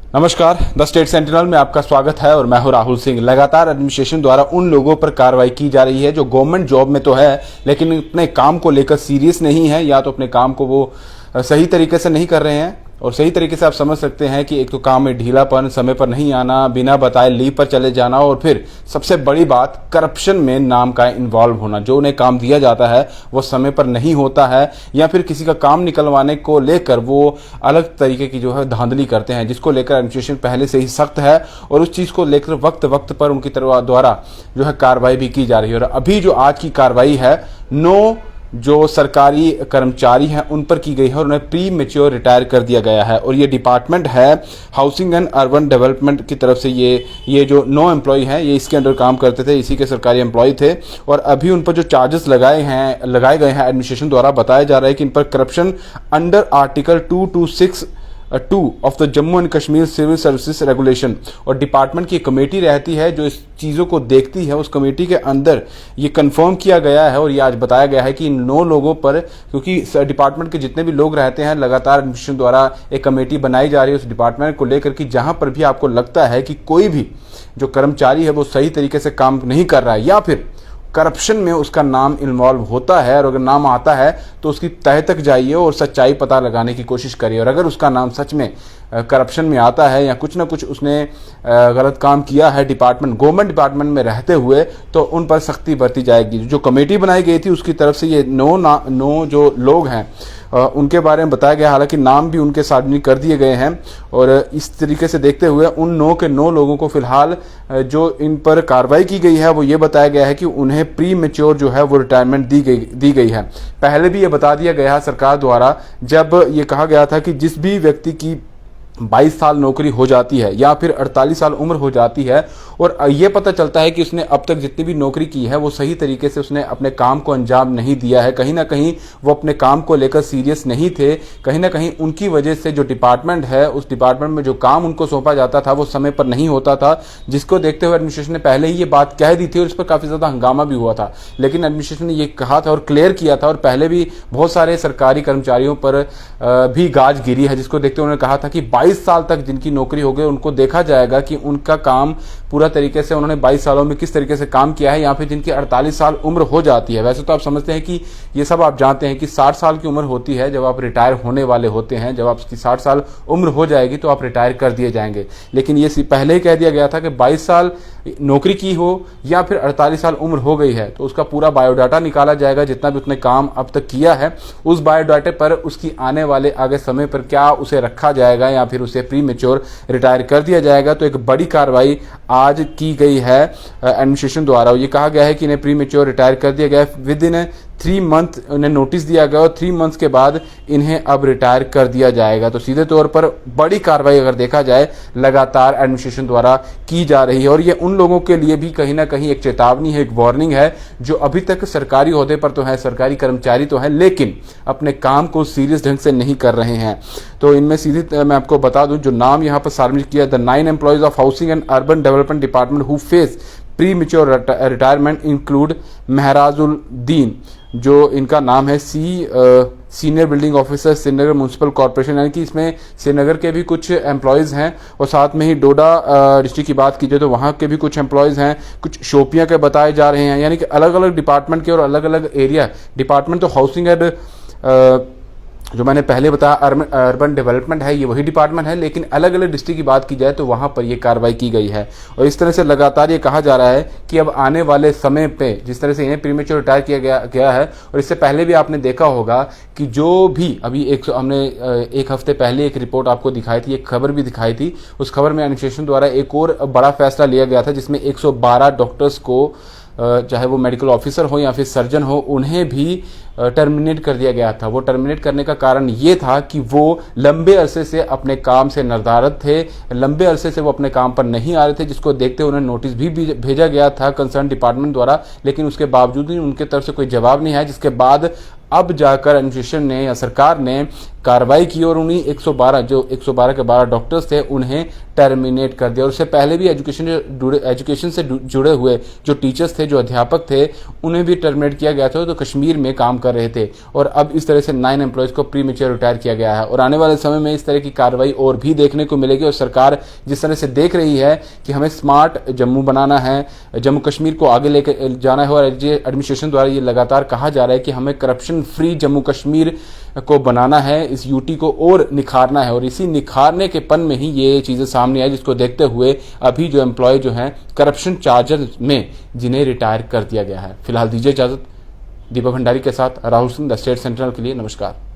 नमस्कार, the state sentinel में आपका स्वागत है और मैं हूं राहुल सिंह। लगातार एडमिनिस्ट्रेशन द्वारा उन लोगों पर कार्रवाई की जा रही है जो गवर्नमेंट जॉब में तो है लेकिन अपने काम को लेकर सीरियस नहीं है, या तो अपने काम को वो सही तरीके से नहीं कर रहे हैं। और सही तरीके से आप समझ सकते हैं कि एक तो काम में ढीलापन, समय पर नहीं आना, बिना बताए लीव पर चले जाना, और फिर सबसे बड़ी बात करप्शन में नाम का इन्वॉल्व होना। जो उन्हें काम दिया जाता है वो समय पर नहीं होता है, या फिर किसी का काम निकलवाने को लेकर वो अलग तरीके की जो है धांधली करते हैं, जिसको लेकर एडमिनिस्ट्रेशन पहले से ही सख्त है और उस चीज़ को लेकर वक्त वक्त पर उनकी द्वारा जो है कार्रवाई भी की जा रही है। और अभी जो आज की कार्रवाई है, 9 जो सरकारी कर्मचारी हैं उन पर की गई है और उन्हें प्री मेच्योर रिटायर कर दिया गया है। और ये डिपार्टमेंट है हाउसिंग एंड अर्बन डेवलपमेंट की तरफ से। ये जो 9 एम्प्लॉय हैं ये इसके अंडर काम करते थे, इसी के सरकारी एम्प्लॉय थे। और अभी उन पर जो चार्जेस लगाए गए हैं एडमिनिस्ट्रेशन द्वारा, बताया जा रहा है कि इन पर corruption under article 226(2) of the Jammu and Kashmir civil services regulation. और डिपार्टमेंट की कमेटी रहती है जो इस चीज़ों को देखती है। उस कमेटी के अंदर ये कंफर्म किया गया है और ये आज बताया गया है कि इन 9 लोगों पर, क्योंकि डिपार्टमेंट के जितने भी लोग रहते हैं, लगातार एडमिनिस्ट्रेशन द्वारा एक कमेटी बनाई जा रही है उस डिपार्टमेंट को लेकर कि जहां पर भी आपको लगता है कि कोई भी जो कर्मचारी है वो सही तरीके से काम नहीं कर रहा है या फिर करप्शन में उसका नाम इन्वॉल्व होता है, और अगर नाम आता है तो उसकी तह तक जाइए और सच्चाई पता लगाने की कोशिश करिए। और अगर उसका नाम सच में करप्शन में आता है या कुछ ना कुछ उसने गलत काम किया है गवर्नमेंट डिपार्टमेंट में रहते हुए, तो उन पर सख्ती बरती जाएगी। जो कमेटी बनाई गई थी उसकी तरफ से ये 9 जो लोग हैं उनके बारे में बताया गया। हालांकि नाम भी उनके सार्वजनिक कर दिए गए हैं। और इस तरीके से देखते हुए उन 9 के 9 लोगों को फिलहाल जो इन पर कार्रवाई की गई है वो ये बताया गया है कि उन्हें प्री मेच्योर जो है वो रिटायरमेंट दी गई है। पहले भी ये बता दिया गया है सरकार द्वारा, जब ये कहा गया था कि जिस भी व्यक्ति की 22 साल नौकरी हो जाती है या फिर 48 साल उम्र हो जाती है और ये पता चलता है कि उसने अब तक जितनी भी नौकरी की है वो सही तरीके से उसने अपने काम को अंजाम नहीं दिया है, कहीं ना कहीं वो अपने काम को लेकर सीरियस नहीं थे, कहीं ना कहीं उनकी वजह से जो डिपार्टमेंट है उस डिपार्टमेंट में जो काम उनको सौंपा जाता था वो समय पर नहीं होता था, जिसको देखते हुए एडमिनिस्ट्रेशन ने पहले ही ये बात कह दी थी और इस पर काफ़ी ज़्यादा हंगामा भी हुआ था। लेकिन एडमिनिस्ट्रेशन ने ये कहा था और क्लियर किया था, और पहले भी बहुत सारे सरकारी कर्मचारियों पर भी गाज गिरी है, जिसको देखते हुए उन्होंने कहा था कि 22 साल तक जिनकी नौकरी हो गई उनको देखा जाएगा कि उनका काम पूरा तरीके से उन्होंने 22 सालों में किस तरीके से काम किया है, या फिर जिनकी 48 साल उम्र हो जाती है। वैसे तो आप समझते हैं कि ये सब आप जानते हैं कि 60 साल की उम्र होती है जब आप रिटायर होने वाले होते हैं। जब आपकी 60 साल उम्र हो जाएगी तो आप रिटायर कर दिए जाएंगे। लेकिन ये पहले ही कह दिया गया था कि 22 साल नौकरी की हो या फिर 48 साल उम्र हो गई है तो उसका पूरा बायोडाटा निकाला जाएगा, जितना भी उसने काम अब तक किया है उस बायोडाटे पर उसकी आने वाले आगे समय पर क्या उसे रखा जाएगा या फिर उसे प्री मेच्योर रिटायर कर दिया जाएगा। तो एक बड़ी कार्रवाई आज की गई है एडमिनिस्ट्रेशन द्वारा। ये कहा गया है कि इन्हें प्री मेच्योर रिटायर कर दिया गया है। विद इन 3 मंथ उन्हें नोटिस दिया गया और 3 मंथ्स के बाद इन्हें अब रिटायर कर दिया जाएगा। तो सीधे तौर पर बड़ी कार्रवाई अगर देखा जाए लगातार एडमिनिस्ट्रेशन द्वारा की जा रही है, और ये उन लोगों के लिए भी कहीं ना कहीं एक चेतावनी है, एक वार्निंग है, जो अभी तक सरकारी ओहदे पर तो है, सरकारी कर्मचारी तो है, लेकिन अपने काम को सीरियस ढंग से नहीं कर रहे हैं। तो इनमें सीधे मैं आपको बता दूं जो नाम यहाँ पर सार्वजनिक किया, the 9 employees of housing and urban development department who face pre mature retirement include Mehrajuddin, जो इनका नाम है senior building officer Srinagar municipal corporation, यानी कि इसमें श्रीनगर के भी कुछ एम्प्लॉयज़ हैं और साथ में ही डोडा डिस्ट्रिक्ट की बात कीजिए तो वहाँ के भी कुछ एम्प्लॉयज़ हैं, कुछ शोपियाँ के बताए जा रहे हैं। यानी कि अलग अलग डिपार्टमेंट के और अलग अलग एरिया डिपार्टमेंट तो हाउसिंग एंड जो मैंने पहले बताया अर्बन डेवलपमेंट है, ये वही डिपार्टमेंट है, लेकिन अलग अलग डिस्ट्रिक्ट की बात की जाए तो वहाँ पर ये कार्रवाई की गई है। और इस तरह से लगातार ये कहा जा रहा है कि अब आने वाले समय पे जिस तरह से इन्हें प्रीमेच्योर रिटायर किया गया है, और इससे पहले भी आपने देखा होगा कि जो भी अभी हमने 1 हफ्ते पहले एक रिपोर्ट आपको दिखाई थी, एक खबर भी दिखाई थी। उस खबर में एडमिनिस्ट्रेशन द्वारा एक और बड़ा फैसला लिया गया था जिसमें 112 डॉक्टर्स को, चाहे वो मेडिकल ऑफिसर हो या फिर सर्जन हो, उन्हें भी टर्मिनेट कर दिया गया था। वो टर्मिनेट करने का कारण ये था कि वो लंबे अरसे से अपने काम से नदारद थे, लंबे अरसे से वो अपने काम पर नहीं आ रहे थे, जिसको देखते हुए उन्हें नोटिस भी भेजा गया था कंसर्न डिपार्टमेंट द्वारा, लेकिन उसके बावजूद भी उनके तरफ से कोई जवाब नहीं आया। जिसके बाद अब जाकर एडमिनिस्ट्रेशन ने या सरकार ने कार्रवाई की और उन्हीं 112 के 12 डॉक्टर्स थे उन्हें टर्मिनेट कर दिया। और उससे पहले भी एजुकेशन से जुड़े हुए जो टीचर्स थे, जो अध्यापक थे, उन्हें भी टर्मिनेट किया गया था तो कश्मीर में काम कर रहे थे। और अब इस तरह से 9 एम्प्लॉयज को प्रीमेच्योर रिटायर किया गया है और आने वाले समय में इस तरह की कार्रवाई और भी देखने को मिलेगी। और सरकार जिस तरह से देख रही है कि हमें स्मार्ट जम्मू बनाना है, जम्मू कश्मीर को आगे लेकर जाना है, और एडमिनिस्ट्रेशन द्वारा ये लगातार कहा जा रहा है कि हमें करप्शन फ्री जम्मू कश्मीर को बनाना है, इस यूटी को और निखारना है। और इसी निखारने के पन में ही ये चीजें सामने आई, जिसको देखते हुए अभी जो एम्प्लॉय जो हैं करप्शन चार्जेस में जिन्हें रिटायर कर दिया गया है। फिलहाल दीजिए इजाजत। दीपक भंडारी के साथ Rahul Singh, the state central के लिए नमस्कार।